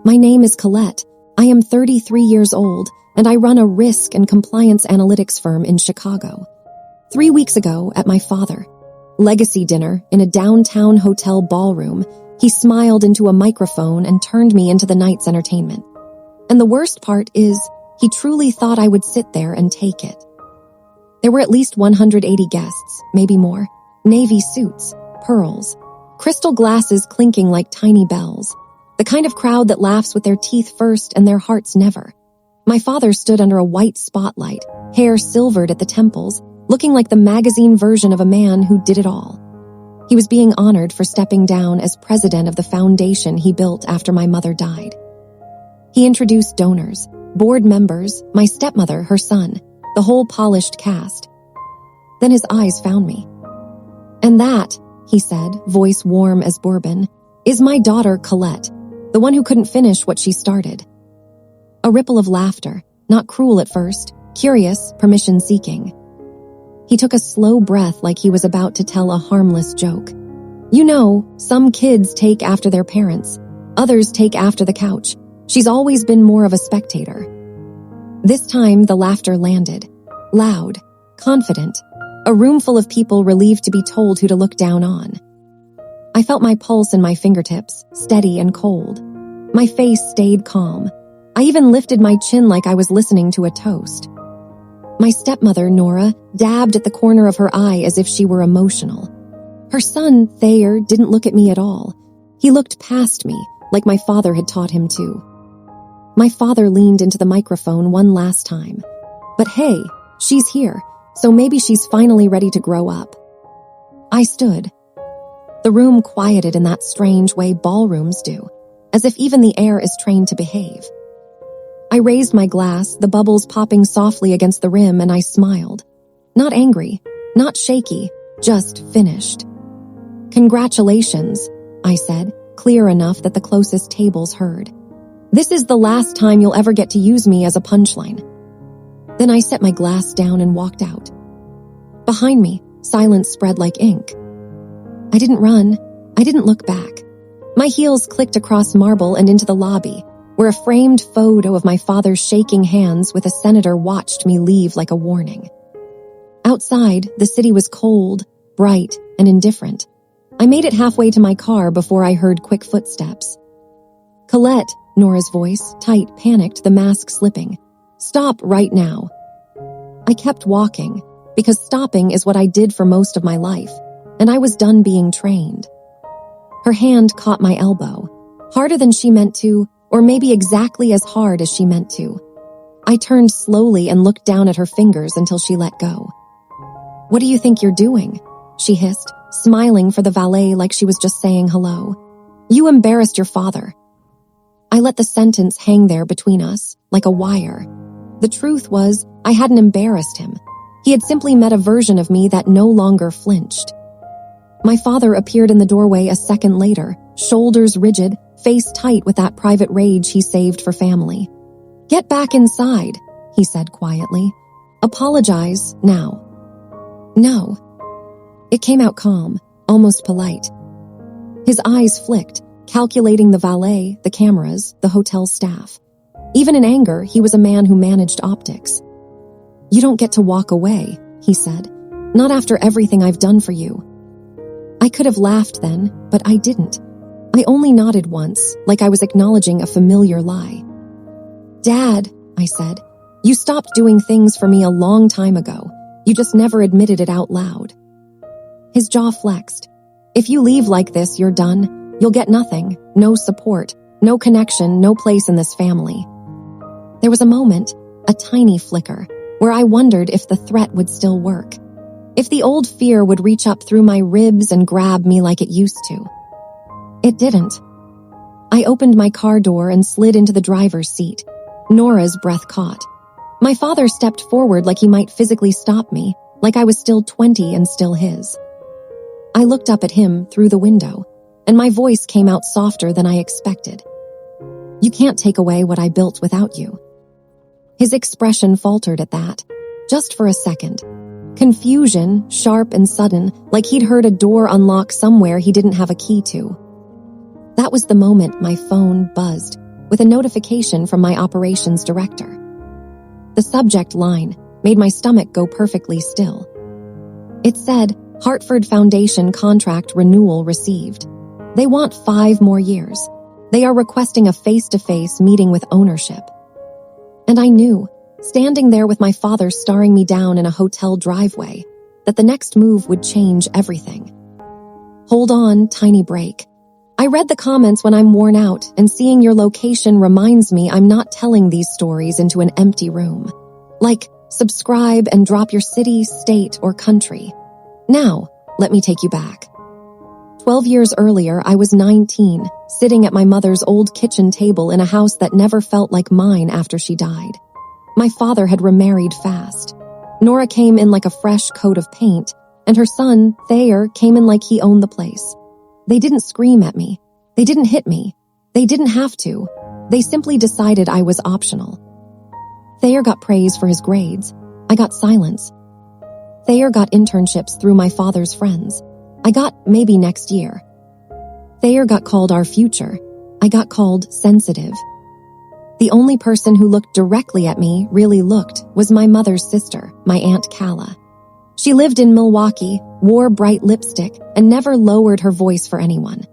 My name is Colette. I am 33 years old, and I run a risk and compliance analytics firm in Chicago. 3 weeks ago, at my father legacy dinner in a downtown hotel ballroom, he smiled into a microphone and turned me into the night's entertainment. And the worst part is, he truly thought I would sit there and take it. There were at least 180 guests, maybe more. Navy suits, pearls, crystal glasses clinking like tiny bells. The kind of crowd that laughs with their teeth first and their hearts never. My father stood under a white spotlight, hair silvered at the temples, looking like the magazine version of a man who did it all. He was being honored for stepping down as president of the foundation he built after my mother died. He introduced donors, board members, my stepmother, her son, the whole polished cast. Then his eyes found me. "And that," he said, voice warm as bourbon, "is my daughter Colette, the one who couldn't finish what she started." A ripple of laughter, not cruel at first, curious, permission-seeking. He took a slow breath like he was about to tell a harmless joke. "You know, some kids take after their parents, others take after the couch. She's always been more of a spectator." This time, the laughter landed. Loud, confident, a room full of people relieved to be told who to look down on. I felt my pulse in my fingertips, steady and cold. My face stayed calm. I even lifted my chin like I was listening to a toast. My stepmother, Nora, dabbed at the corner of her eye as if she were emotional. Her son, Thayer, didn't look at me at all. He looked past me, like my father had taught him to. My father leaned into the microphone one last time. "But hey, she's here, so maybe she's finally ready to grow up." I stood. The room quieted in that strange way ballrooms do, as if even the air is trained to behave. I raised my glass, the bubbles popping softly against the rim, and I smiled. Not angry, not shaky, just finished. "Congratulations," I said, clear enough that the closest tables heard. "This is the last time you'll ever get to use me as a punchline." Then I set my glass down and walked out. Behind me, silence spread like ink. I didn't run. I didn't look back. My heels clicked across marble and into the lobby, where a framed photo of my father shaking hands with a senator watched me leave like a warning. Outside, the city was cold, bright, and indifferent. I made it halfway to my car before I heard quick footsteps. "Colette," Nora's voice, tight, panicked, the mask slipping. "Stop right now." I kept walking, because stopping is what I did for most of my life, and I was done being trained. Her hand caught my elbow, harder than she meant to, or maybe exactly as hard as she meant to. I turned slowly and looked down at her fingers until she let go. "What do you think you're doing?" she hissed, smiling for the valet like she was just saying hello. "You embarrassed your father." I let the sentence hang there between us, like a wire. The truth was, I hadn't embarrassed him. He had simply met a version of me that no longer flinched. My father appeared in the doorway a second later, shoulders rigid, face tight with that private rage he saved for family. "Get back inside," he said quietly. "Apologize now." "No." It came out calm, almost polite. His eyes flicked, calculating the valet, the cameras, the hotel staff. Even in anger, he was a man who managed optics. "You don't get to walk away," he said. "Not after everything I've done for you." I could have laughed then, but I didn't. I only nodded once, like I was acknowledging a familiar lie. "Dad," I said, "you stopped doing things for me a long time ago. You just never admitted it out loud." His jaw flexed. "If you leave like this, you're done. You'll get nothing, no support, no connection, no place in this family." There was a moment, a tiny flicker, where I wondered if the threat would still work. If the old fear would reach up through my ribs and grab me like it used to. It didn't. I opened my car door and slid into the driver's seat. Nora's breath caught. My father stepped forward like he might physically stop me, like I was still 20 and still his. I looked up at him through the window, and my voice came out softer than I expected. "You can't take away what I built without you." His expression faltered at that, just for a second. Confusion, sharp and sudden, like he'd heard a door unlock somewhere he didn't have a key to. That was the moment my phone buzzed, with a notification from my operations director. The subject line made my stomach go perfectly still. It said, Hartford Foundation contract renewal received. They want 5 more years. They are requesting a face-to-face meeting with ownership. And I knew, standing there with my father staring me down in a hotel driveway, that the next move would change everything. Hold on, tiny break. I read the comments when I'm worn out, and seeing your location reminds me I'm not telling these stories into an empty room. Like, subscribe and drop your city, state, or country. Now, let me take you back. 12 years earlier, I was 19, sitting at my mother's old kitchen table in a house that never felt like mine after she died. My father had remarried fast. Nora came in like a fresh coat of paint, and her son, Thayer, came in like he owned the place. They didn't scream at me. They didn't hit me. They didn't have to. They simply decided I was optional. Thayer got praise for his grades. I got silence. Thayer got internships through my father's friends. I got maybe next year. Thayer got called our future. I got called sensitive. The only person who looked directly at me, really looked, was my mother's sister, my Aunt Calla. She lived in Milwaukee, wore bright lipstick, and never lowered her voice for anyone.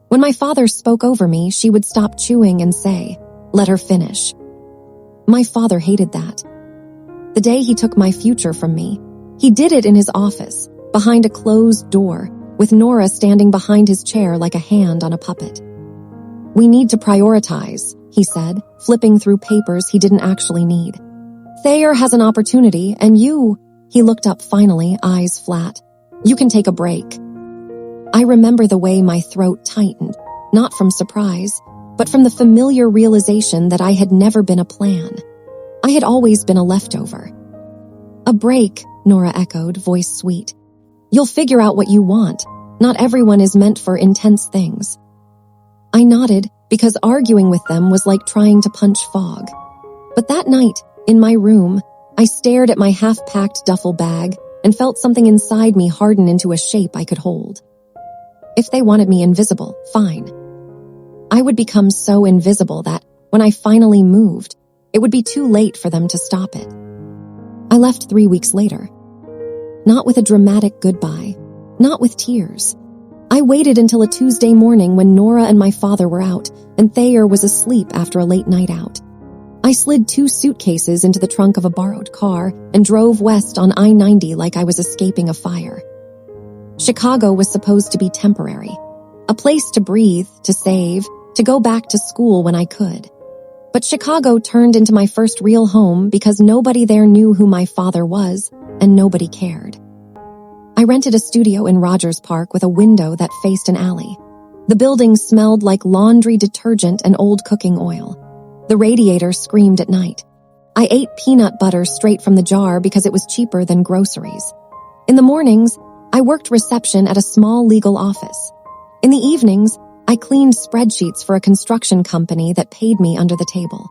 When my father spoke over me, she would stop chewing and say, "Let her finish." My father hated that. The day he took my future from me, he did it in his office, behind a closed door, with Nora standing behind his chair like a hand on a puppet. "We need to prioritize," he said, flipping through papers he didn't actually need. "Thayer has an opportunity, and you," he looked up finally, eyes flat, "you can take a break." I remember the way my throat tightened, not from surprise, but from the familiar realization that I had never been a plan. I had always been a leftover. "A break," Nora echoed, voice sweet. "You'll figure out what you want. Not everyone is meant for intense things." I nodded, because arguing with them was like trying to punch fog. But that night, in my room, I stared at my half-packed duffel bag and felt something inside me harden into a shape I could hold. If they wanted me invisible, fine. I would become so invisible that, when I finally moved, it would be too late for them to stop it. I left 3 weeks later. Not with a dramatic goodbye, not with tears. I waited until a Tuesday morning when Nora and my father were out, and Thayer was asleep after a late night out. I slid 2 suitcases into the trunk of a borrowed car and drove west on I-90 like I was escaping a fire. Chicago was supposed to be temporary, a place to breathe, to save, to go back to school when I could. But Chicago turned into my first real home because nobody there knew who my father was, and nobody cared. I rented a studio in Rogers Park with a window that faced an alley. The building smelled like laundry detergent and old cooking oil. The radiator screamed at night. I ate peanut butter straight from the jar because it was cheaper than groceries. In the mornings, I worked reception at a small legal office. In the evenings, I cleaned spreadsheets for a construction company that paid me under the table.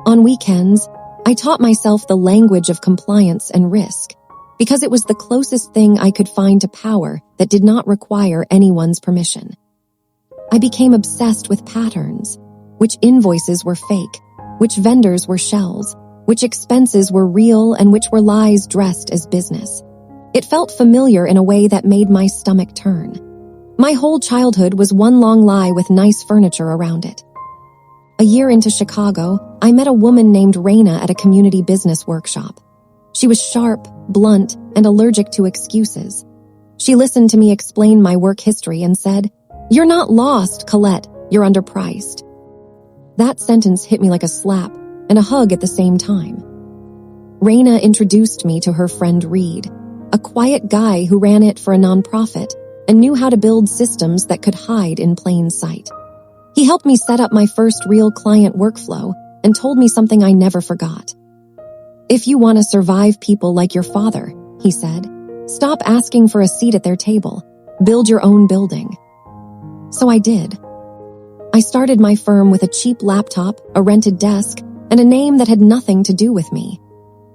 On weekends, I taught myself the language of compliance and risk, because it was the closest thing I could find to power that did not require anyone's permission. I became obsessed with patterns, which invoices were fake, which vendors were shells, which expenses were real, and which were lies dressed as business. It felt familiar in a way that made my stomach turn. My whole childhood was one long lie with nice furniture around it. A year into Chicago, I met a woman named Raina at a community business workshop. She was sharp, blunt, and allergic to excuses. She listened to me explain my work history and said, "You're not lost, Colette, you're underpriced." That sentence hit me like a slap and a hug at the same time. Raina introduced me to her friend Reed, a quiet guy who ran it for a nonprofit and knew how to build systems that could hide in plain sight. He helped me set up my first real client workflow and told me something I never forgot. "If you want to survive people like your father," he said, "stop asking for a seat at their table. Build your own building." So I did. I started my firm with a cheap laptop, a rented desk, and a name that had nothing to do with me.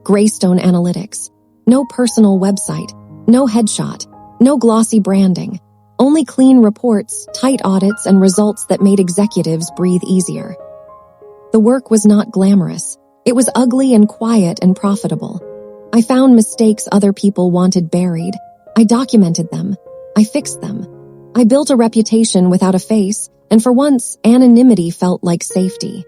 Greystone Analytics. No personal website, no headshot, no glossy branding, only clean reports, tight audits, and results that made executives breathe easier. The work was not glamorous. It was ugly and quiet and profitable. I found mistakes other people wanted buried. I documented them. I fixed them. I built a reputation without a face, and for once, anonymity felt like safety.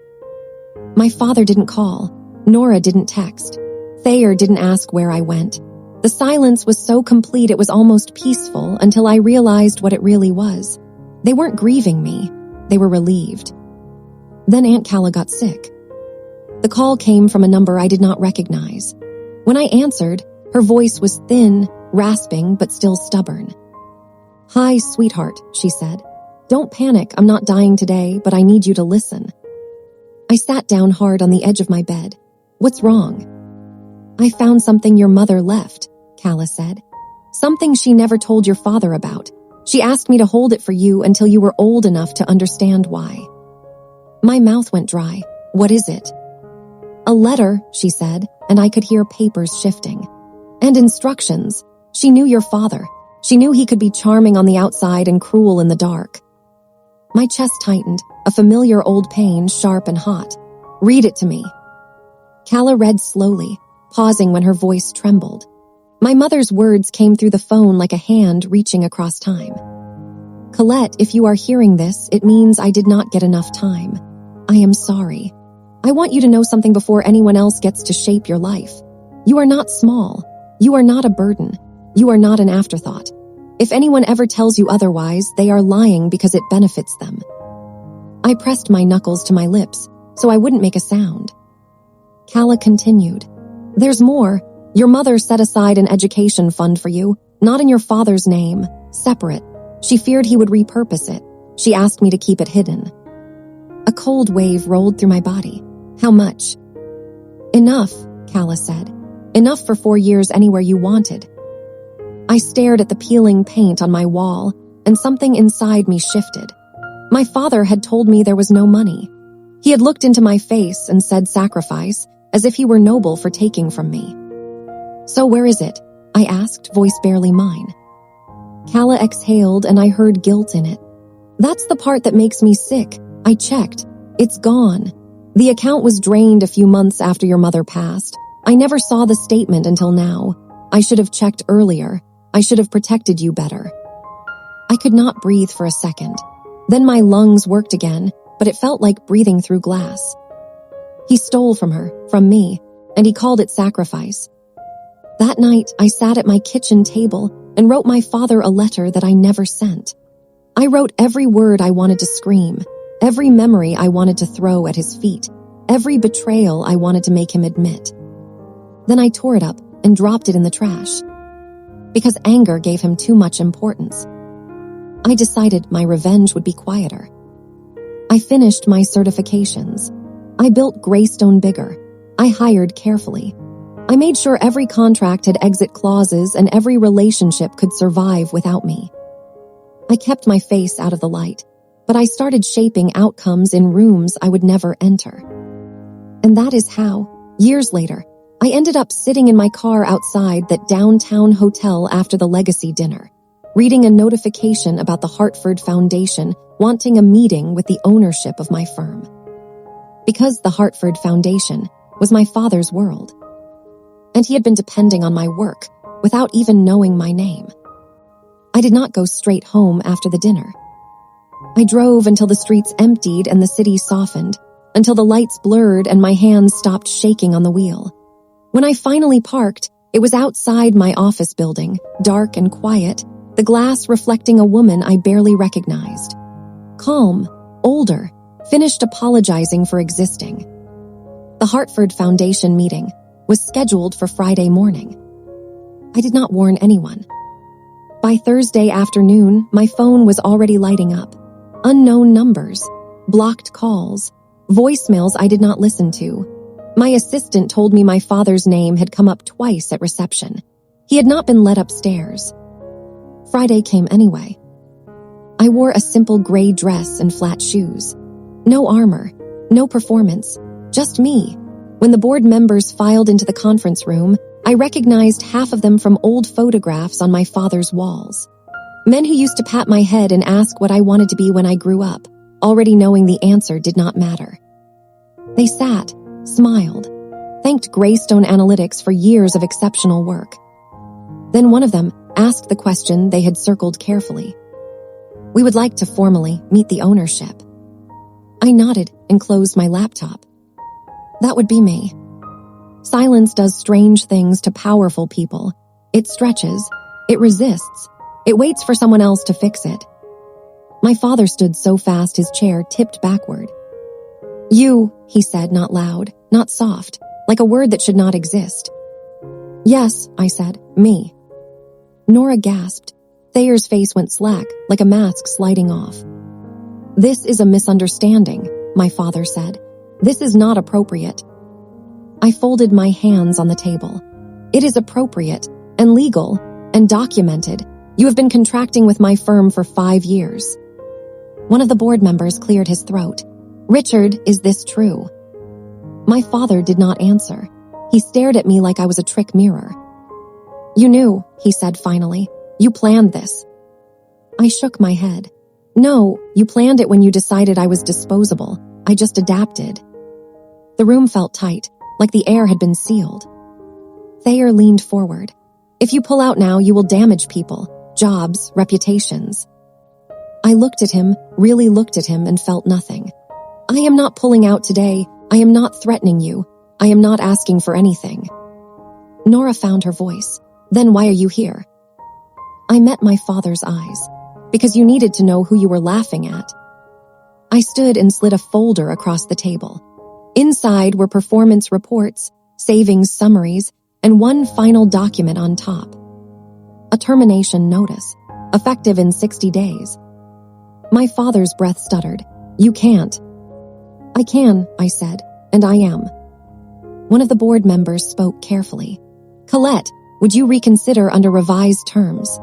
My father didn't call. Nora didn't text. Thayer didn't ask where I went. The silence was so complete it was almost peaceful until I realized what it really was. They weren't grieving me. They were relieved. Then Aunt Calla got sick. The call came from a number I did not recognize. When I answered, her voice was thin, rasping, but still stubborn. "Hi, sweetheart," she said. "Don't panic, I'm not dying today, but I need you to listen." I sat down hard on the edge of my bed. "What's wrong?" "I found something your mother left," Calla said. "Something she never told your father about. She asked me to hold it for you until you were old enough to understand why." My mouth went dry. "What is it?" "A letter," she said, and I could hear papers shifting. "And instructions. She knew your father. She knew he could be charming on the outside and cruel in the dark." My chest tightened, a familiar old pain, sharp and hot. "Read it to me." Calla read slowly, pausing when her voice trembled. My mother's words came through the phone like a hand reaching across time. "Colette, if you are hearing this, it means I did not get enough time. I am sorry. I want you to know something before anyone else gets to shape your life. You are not small. You are not a burden. You are not an afterthought. If anyone ever tells you otherwise, they are lying because it benefits them." I pressed my knuckles to my lips so I wouldn't make a sound. Calla continued, "There's more. Your mother set aside an education fund for you, not in your father's name, separate. She feared he would repurpose it. She asked me to keep it hidden." A cold wave rolled through my body. "How much?" "Enough," Calla said. "Enough for 4 years anywhere you wanted." I stared at the peeling paint on my wall, and something inside me shifted. My father had told me there was no money. He had looked into my face and said sacrifice, as if he were noble for taking from me. "So where is it?" I asked, voice barely mine. Calla exhaled and I heard guilt in it. "That's the part that makes me sick. I checked. It's gone. The account was drained a few months after your mother passed. I never saw the statement until now. I should have checked earlier. I should have protected you better." I could not breathe for a second. Then my lungs worked again, but it felt like breathing through glass. He stole from her, from me, and he called it sacrifice. That night, I sat at my kitchen table and wrote my father a letter that I never sent. I wrote every word I wanted to scream, every memory I wanted to throw at his feet, every betrayal I wanted to make him admit. Then I tore it up and dropped it in the trash. Because anger gave him too much importance. I decided my revenge would be quieter. I finished my certifications. I built Greystone bigger. I hired carefully. I made sure every contract had exit clauses and every relationship could survive without me. I kept my face out of the light, but I started shaping outcomes in rooms I would never enter. And that is how, years later, I ended up sitting in my car outside that downtown hotel after the legacy dinner, reading a notification about the Hartford Foundation wanting a meeting with the ownership of my firm. Because the Hartford Foundation was my father's world. And he had been depending on my work without even knowing my name. I did not go straight home after the dinner. I drove until the streets emptied and the city softened, until the lights blurred and my hands stopped shaking on the wheel. When I finally parked, it was outside my office building, dark and quiet, the glass reflecting a woman I barely recognized. Calm, older, finished apologizing for existing. The Hartford Foundation meeting was scheduled for Friday morning. I did not warn anyone. By Thursday afternoon, my phone was already lighting up. Unknown numbers, blocked calls, voicemails I did not listen to. My assistant told me my father's name had come up twice at reception. He had not been let upstairs. Friday came anyway. I wore a simple gray dress and flat shoes. No armor, no performance, just me. When the board members filed into the conference room, I recognized half of them from old photographs on my father's walls. Men who used to pat my head and ask what I wanted to be when I grew up, already knowing the answer did not matter. They sat, smiled, thanked Greystone Analytics for years of exceptional work. Then one of them asked the question they had circled carefully. "We would like to formally meet the ownership." I nodded and closed my laptop. That would be me. Silence does strange things to powerful people. It stretches, it resists, it waits for someone else to fix it. My father stood so fast his chair tipped backward. "You," he said, not loud, not soft, like a word that should not exist. "Yes," I said, "me." Nora gasped. Thayer's face went slack, like a mask sliding off. "This is a misunderstanding," my father said. "This is not appropriate." I folded my hands on the table. "It is appropriate, and legal, and documented. You have been contracting with my firm for 5 years. One of the board members cleared his throat. "Richard, is this true?" My father did not answer. He stared at me like I was a trick mirror. "You knew," he said finally. "You planned this." I shook my head. "No, you planned it when you decided I was disposable. I just adapted." The room felt tight, like the air had been sealed. Thayer leaned forward. "If you pull out now, you will damage people, jobs, reputations." I looked at him, really looked at him, and felt nothing. "I am not pulling out today. I am not threatening you. I am not asking for anything." Nora found her voice. "Then why are you here?" I met my father's eyes. "Because you needed to know who you were laughing at." I stood and slid a folder across the table. Inside were performance reports, savings summaries, and one final document on top. A termination notice, effective in 60 days. My father's breath stuttered. "You can't." "I can," I said, "and I am." One of the board members spoke carefully. "Colette, would you reconsider under revised terms?"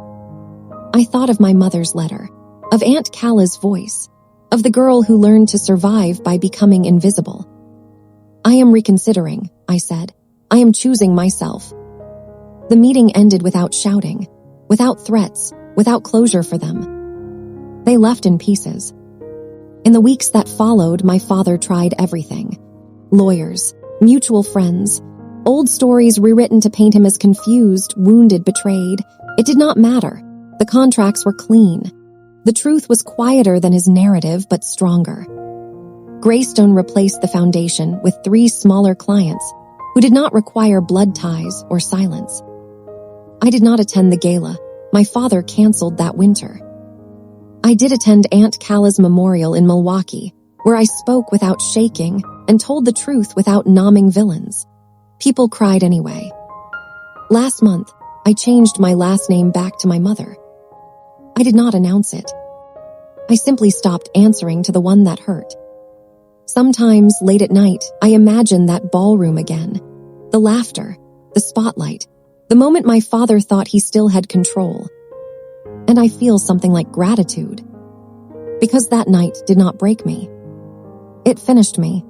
I thought of my mother's letter, of Aunt Calla's voice, of the girl who learned to survive by becoming invisible. "I am reconsidering," I said. "I am choosing myself." The meeting ended without shouting, without threats, without closure for them. They left in pieces. In the weeks that followed, my father tried everything. Lawyers, mutual friends, old stories rewritten to paint him as confused, wounded, betrayed. It did not matter. The contracts were clean. The truth was quieter than his narrative, but stronger. Greystone replaced the foundation with 3 smaller clients who did not require blood ties or silence. I did not attend the gala. My father canceled that winter. I did attend Aunt Calla's memorial in Milwaukee, where I spoke without shaking and told the truth without nomming villains. People cried anyway. Last month, I changed my last name back to my mother. I did not announce it. I simply stopped answering to the one that hurt. Sometimes, late at night, I imagine that ballroom again. The laughter, the spotlight, the moment my father thought he still had control. And I feel something like gratitude. Because that night did not break me. It finished me.